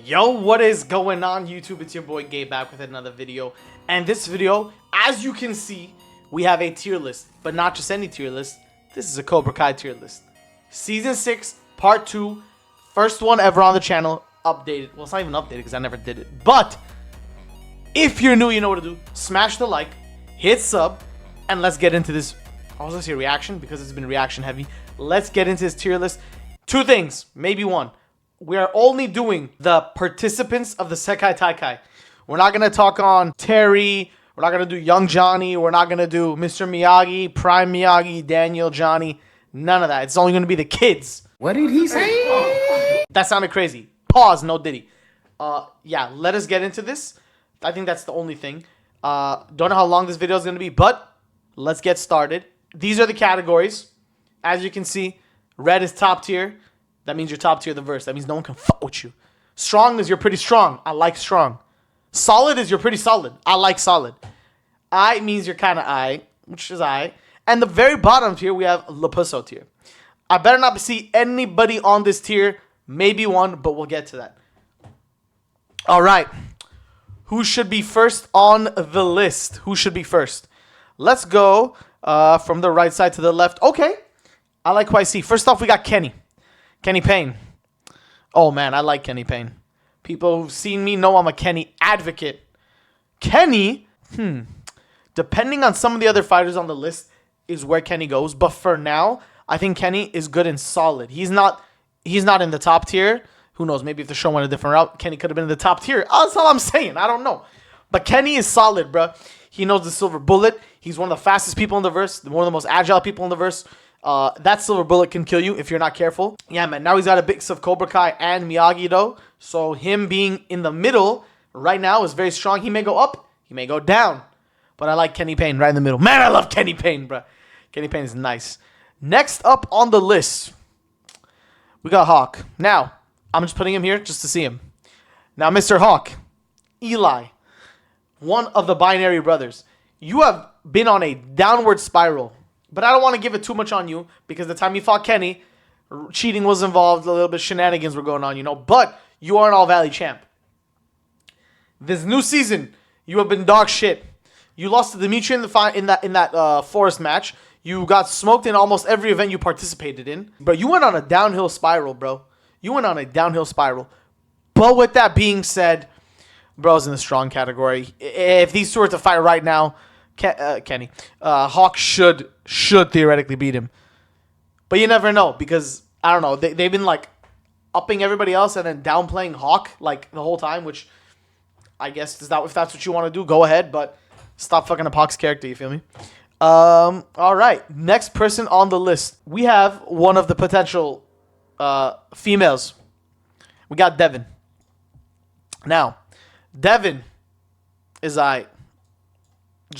Yo, what is going on YouTube? It's your boy Gabe back with another video. And this video, as you can see, we have a tier list, but not just any tier list. This is a Cobra Kai tier list. Season 6, Part 2, first one ever on the channel, updated. Well, it's not even updated because I never did it. But if you're new, you know what to do. Smash the like, hit sub, and let's get into this. I was gonna say reaction because it's been reaction heavy. Let's get into this tier list. Two things, maybe one. We are only doing the participants of the Sekai Takai. We're not going to talk on Terry. We're not going to do Young Johnny. We're not going to do Mr. Miyagi, Prime Miyagi, Daniel, Johnny. None of that. It's only going to be the kids. What did he say? That sounded crazy. Pause, no diddy. Yeah, let us get into this. I think that's the only thing. Don't know how long this video is going to be, but let's get started. These are the categories. As you can see, red is top tier. That means you're top tier of the verse. That means no one can fuck with you. Strong is you're pretty strong. I like strong. Solid is you're pretty solid. I like solid. I means you're kind of I, which is I. And the very bottom tier, we have Lapusso tier. I better not see anybody on this tier. Maybe one, but we'll get to that. All right. Who should be first on the list? Who should be first? Let's go from the right side to the left. Okay. I like who I see. First off, we got Kenny. Kenny Payne. Oh, man, I like Kenny Payne. People who've seen me know I'm a Kenny advocate. Kenny, depending on some of the other fighters on the list is where Kenny goes. But for now, I think Kenny is good and solid. He's not in the top tier. Who knows? Maybe if the show went a different route, Kenny could have been in the top tier. That's all I'm saying. I don't know. But Kenny is solid, bro. He knows the silver bullet. He's one of the fastest people in the verse. One of the most agile people in the verse. That silver bullet can kill you if you're not careful. Yeah, man. Now he's got a mix of Cobra Kai and Miyagi, though. So him being in the middle right now is very strong. He may go up. He may go down. But I like Kenny Payne right in the middle. Man, I love Kenny Payne, bro. Kenny Payne is nice. Next up on the list, we got Hawk. Now, I'm just putting him here just to see him. Now, Mr. Hawk, Eli, one of the binary brothers. You have been on a downward spiral. But I don't want to give it too much on you because the time you fought Kenny, cheating was involved, a little bit of shenanigans were going on, you know. But you are an All-Valley champ. This new season, you have been dog shit. You lost to Demetri in that forest match. You got smoked in almost every event you participated in. But you went on a downhill spiral, bro. You went on a downhill spiral. But with that being said, bro's in the strong category. If these two were to fight right now, Kenny, Hawk should theoretically beat him, but you never know because I don't know. They've been like upping everybody else and then downplaying Hawk like the whole time, which I guess is that if that's what you want to do, go ahead, but stop fucking up Hawk's character. You feel me? All right. Next person on the list, we have one of the potential females. We got Devon. Now, Devon is just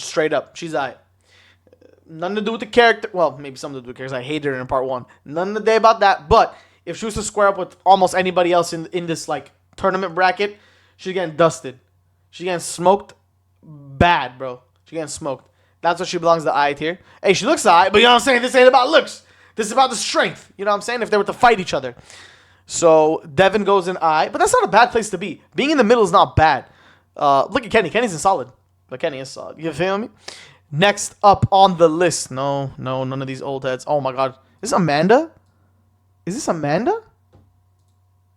straight up. She's nothing to do with the character. Well, maybe something to do with the character. I hated her in part 1. None of the day about that. But if she was to square up with almost anybody else in this like tournament bracket, she's getting dusted. She's getting smoked bad, bro. She's getting smoked. That's what she belongs to the I tier. Hey, she looks alright, but you know what I'm saying? This ain't about looks. This is about the strength. You know what I'm saying? If they were to fight each other. So Devon goes in I, but that's not a bad place to be. Being in the middle is not bad. Look at Kenny. Kenny's in solid. But Kenny is solid. You feel me? Next up on the list. No, none of these old heads. Oh my god. Is this Amanda? Is this Amanda?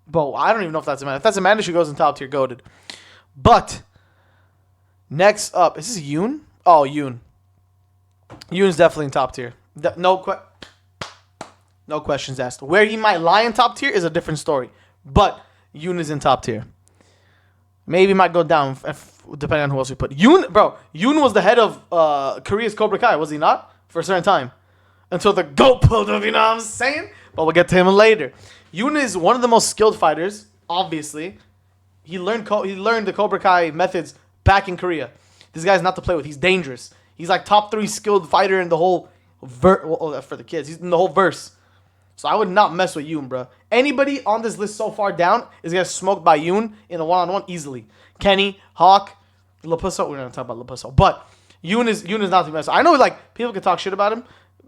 Bro, I don't even know if that's Amanda. If that's Amanda, she goes in top tier goated. But next up, is this Yun? Oh, Yun. Yun's definitely in top tier. No questions asked. Where he might lie in top tier is a different story. But Yun is in top tier. Maybe might go down depending on who else we put. Yun was the head of Korea's Cobra Kai, was he not? For a certain time. Until the GOAT pulled up, you know what I'm saying? But we'll get to him later. Yun is one of the most skilled fighters, obviously. He learned the Cobra Kai methods back in Korea. This guy's not to play with. He's dangerous. He's like top 3 skilled fighter in the whole for the kids. He's in the whole verse. So I would not mess with Yun, bro. Anybody on this list so far down is getting smoked by Yun in a one-on-one easily. Kenny, Hawk, Lapusso. We're not talking about Lapusso, but Yun is not the best. I know like people can talk shit about him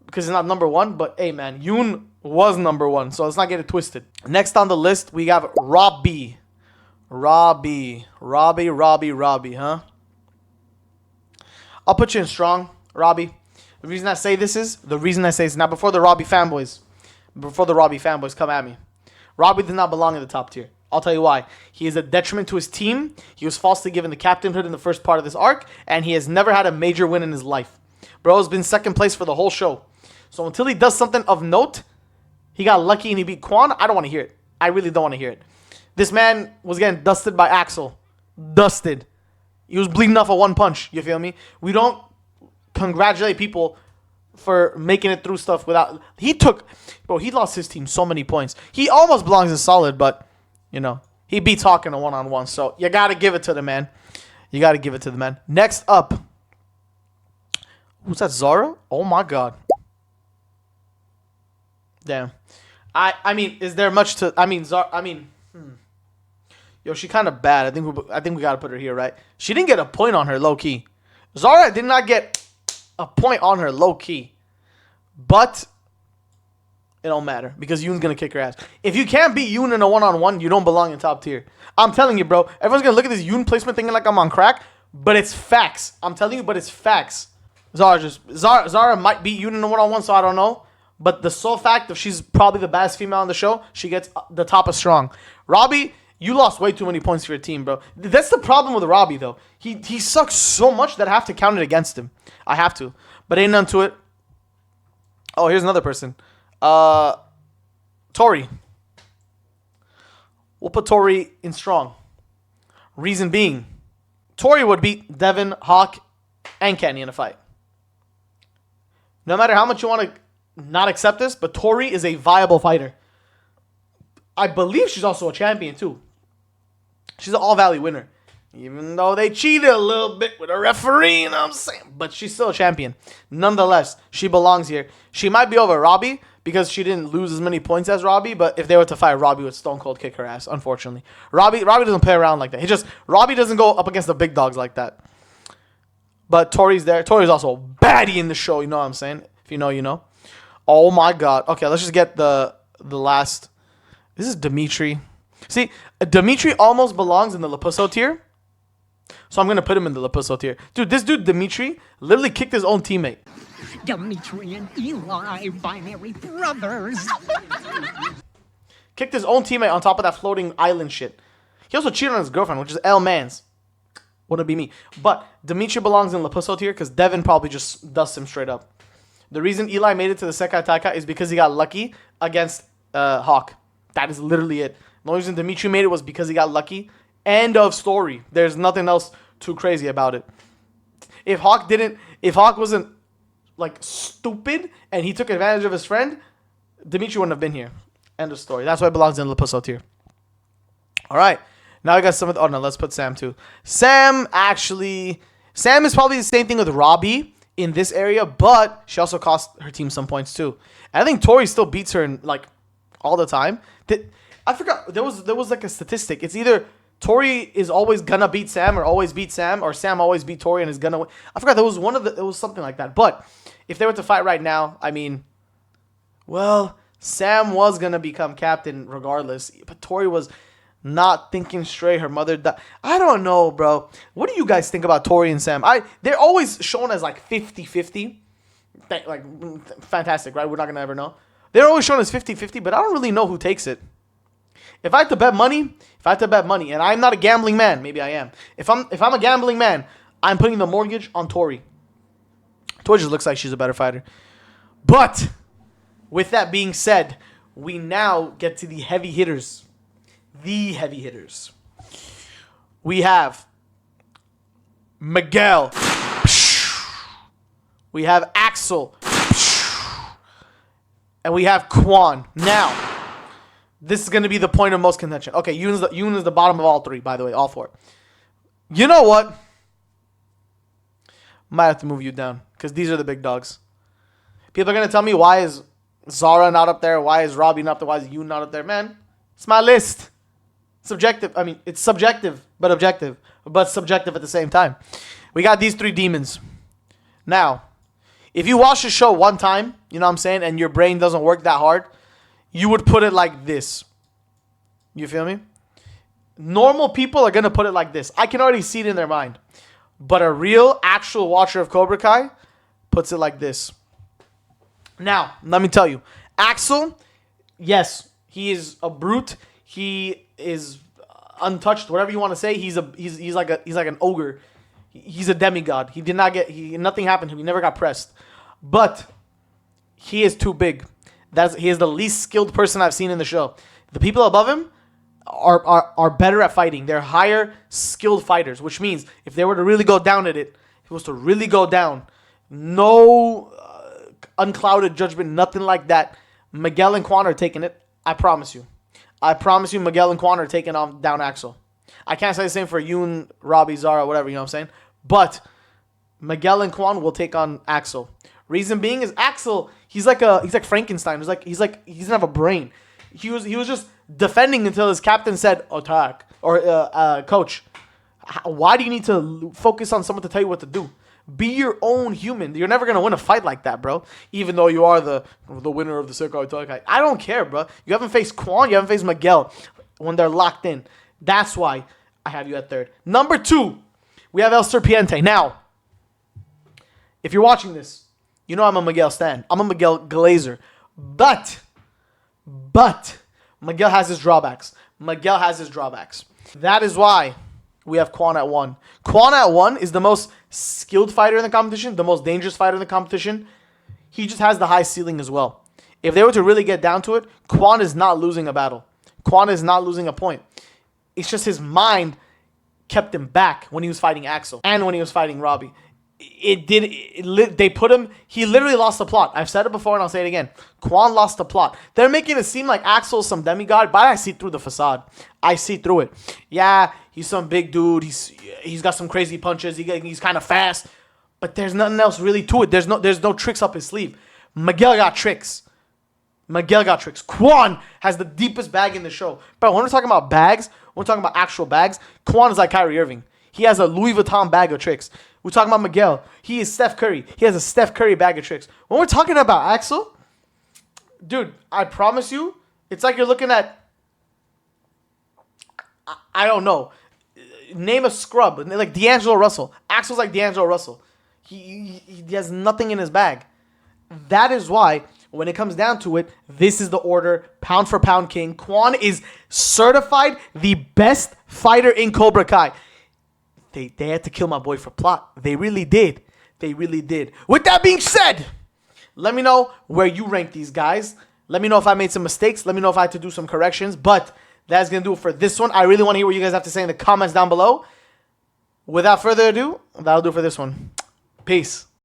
because he's not number 1, but hey man, Yun was number 1, so let's not get it twisted. Next on the list we have Robbie. Robbie, huh? I'll put you in strong, Robbie. The reason I say this is now before the Robbie fanboys come at me. Robbie does not belong in the top tier. I'll tell you why. He is a detriment to his team. He was falsely given the captainhood in the first part of this arc, and he has never had a major win in his life. Bro has been second place for the whole show. So until he does something of note, he got lucky and he beat Quan. I don't want to hear it. I really don't want to hear it. This man was getting dusted by Axel. Dusted. He was bleeding off of one punch. You feel me? We don't congratulate people for making it through stuff without... He lost his team so many points. He almost belongs in solid, but, you know, he beats Hawk in a one-on-one. So you got to give it to the man. You got to give it to the man. Next up. Who's that, Zara? Oh, my God. Damn. I mean, is there much to... Yo, she kind of bad. I think we got to put her here, right? She didn't get a point on her, low-key. Zara did not get a point on her, low-key. But it don't matter because Yun's going to kick her ass. If you can't beat Yun in a one-on-one, you don't belong in top tier. I'm telling you, bro. Everyone's going to look at this Yun placement thinking like I'm on crack, but it's facts. I'm telling you, but it's facts. Zara might beat Yun in a one-on-one, so I don't know. But the sole fact that she's probably the best female on the show, she gets the top of strong. Robbie, you lost way too many points for your team, bro. That's the problem with Robbie, though. He sucks so much that I have to count it against him. I have to. But ain't none to it. Oh, here's another person. Tori. We'll put Tori in strong. Reason being, Tori would beat Devon, Hawk, and Kenny in a fight. No matter how much you want to not accept this, but Tori is a viable fighter. I believe she's also a champion, too. She's an all-valley winner. Even though they cheated a little bit with a referee, you know what I'm saying? But she's still a champion. Nonetheless, she belongs here. She might be over Robbie because she didn't lose as many points as Robbie, but if they were to fight, Robbie would stone cold kick her ass, unfortunately. Robbie doesn't play around like that. Robbie doesn't go up against the big dogs like that. But Tori's there. Tori's also a baddie in the show, you know what I'm saying? If you know, you know. Oh my God. Okay, let's just get the last. This is Demetri. See, Demetri almost belongs in the Lapusso tier. So I'm going to put him in the Lapusso tier. Dude, this dude, Demetri, literally kicked his own teammate. Demetri and Eli, binary brothers. Kicked his own teammate on top of that floating island shit. He also cheated on his girlfriend, which is L Mans. Wouldn't be me. But Demetri belongs in Lapusso tier because Devon probably just dusts him straight up. The reason Eli made it to the Sekai Takai is because he got lucky against Hawk. That is literally it. The only reason Demetri made it was because he got lucky. End of story. There's nothing else too crazy about it. If Hawk wasn't like stupid and he took advantage of his friend, Demetri wouldn't have been here. End of story. That's why it belongs in Lapusso tier. All right. Now I got some of the... Oh, no. Let's put Sam, too. Sam is probably the same thing with Robbie in this area, but she also cost her team some points, too. And I think Tori still beats her, like, all the time. I forgot. There was like, a statistic. It's either Tori is always gonna beat Sam or always beat Sam, or Sam always beat Tori and is gonna win. I forgot. It was something like that. But if they were to fight right now, I mean, well, Sam was gonna become captain regardless, but Tori was not thinking straight. Her mother died. I don't know, bro. What do you guys think about Tori and Sam? They're always shown as like 50-50. Like, fantastic, right? We're not gonna ever know. They're always shown as 50-50, but I don't really know who takes it. If I had to bet money, and I'm not a gambling man, maybe I am. If I'm a gambling man, I'm putting the mortgage on Tori. Tori just looks like she's a better fighter. But with that being said, we now get to the heavy hitters. The heavy hitters. We have Miguel. We have Axel. And we have Quan. Now, this is going to be the point of most contention. Okay, Yun is the bottom of all three, by the way, all four. You know what? Might have to move you down, because these are the big dogs. People are going to tell me, why is Zara not up there? Why is Robbie not up there? Why is Yun not up there? Man, it's my list. Subjective. I mean, it's subjective, but objective. But subjective at the same time. We got these three demons. Now, if you watch the show one time, you know what I'm saying, and your brain doesn't work that hard, you would put it like this. You feel me? Normal people are going to put it like this. I can already see it in their mind. But a real, actual watcher of Cobra Kai puts it like this. Now, let me tell you. Axel, yes, he is a brute. He is untouched, whatever you want to say. He's like an ogre. He's a demigod. He did not get nothing happened to him. He never got pressed. But he is too big. He is the least skilled person I've seen in the show. The people above him are better at fighting. They're higher skilled fighters, which means if they were to really go down at it, if it was to really go down, no unclouded judgment, nothing like that. Miguel and Quan are taking it. I promise you. I promise you Miguel and Quan are taking down Axel. I can't say the same for Yun, Robbie, Zara, whatever, you know what I'm saying? But Miguel and Quan will take on Axel. Reason being is Axel, he's like Frankenstein. He doesn't have a brain. He was just defending until his captain said attack or coach. Why do you need to focus on someone to tell you what to do? Be your own human. You're never gonna win a fight like that, bro. Even though you are the winner of the Sekai Takai. I don't care, bro. You haven't faced Quan, you haven't faced Miguel when they're locked in. That's why I have you at third. Number 2, we have El Serpiente. Now, if you're watching this, you know I'm a Miguel stan. I'm a Miguel glazer. But Miguel has his drawbacks. That is why we have Quan at 1. Quan at 1 is the most skilled fighter in the competition, the most dangerous fighter in the competition. He just has the high ceiling as well. If they were to really get down to it, Quan is not losing a battle. Quan is not losing a point. It's just his mind kept him back when he was fighting Axel and when he was fighting Robbie. They put him, he literally lost the plot. I've said it before and I'll say it again. Quan lost the plot. They're making it seem like Axel's some demigod, but I see through the facade. I see through it. Yeah, he's some big dude. He's got some crazy punches. He's kind of fast, but there's nothing else really to it. There's no tricks up his sleeve. Miguel got tricks. Quan has the deepest bag in the show. But when we're talking about bags, when we're talking about actual bags, Quan is like Kyrie Irving. He has a Louis Vuitton bag of tricks. We're talking about Miguel. He is Steph Curry. He has a Steph Curry bag of tricks. When we're talking about Axel, dude, I promise you, it's like you're looking at, I don't know, name a scrub, like D'Angelo Russell. Axel's like D'Angelo Russell. He has nothing in his bag. That is why, when it comes down to it, this is the order, pound for pound king. Quan is certified the best fighter in Cobra Kai. They had to kill my boy for plot. They really did. With that being said, let me know where you rank these guys. Let me know if I made some mistakes. Let me know if I had to do some corrections. But that's going to do it for this one. I really want to hear what you guys have to say in the comments down below. Without further ado, that'll do it for this one. Peace.